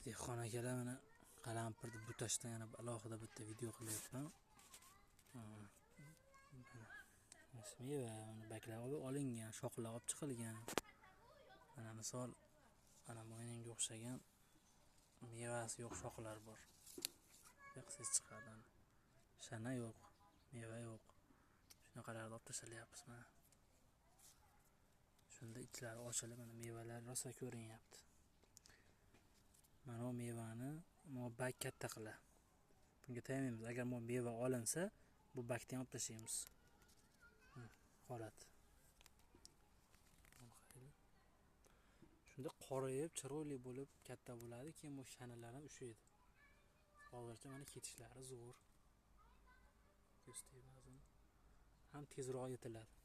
Dehqon akalar mana qalampirni butashdan yana alohida bitta video qilyapman. Meva mana baklar olingan, shoxlar olib chiqilgan. Mana misol mana mo'yinga o'xshagan mevasi yo'q shoxlar bor. Yo'qsiz chiqadi. Shana yo'q, meva yo'q. Shunaqalarni olib tashalyapmiz mana. Shunda ichlari ochilib mana mevalar rosa ko'rinyapti. Mana bu mevani bu bak katta qila. Bunga tayinlaymiz. Agar bu meva olinsa, bu bakni olib tashlaymiz. Holat. Shunda qorayib, chiroyli bo'lib katta bo'ladi, keyin bu shanalarni ushlaydi. Hozircha mana ketishlari zo'r. Ko'z tegmasin. Ham tezroq yetiladi.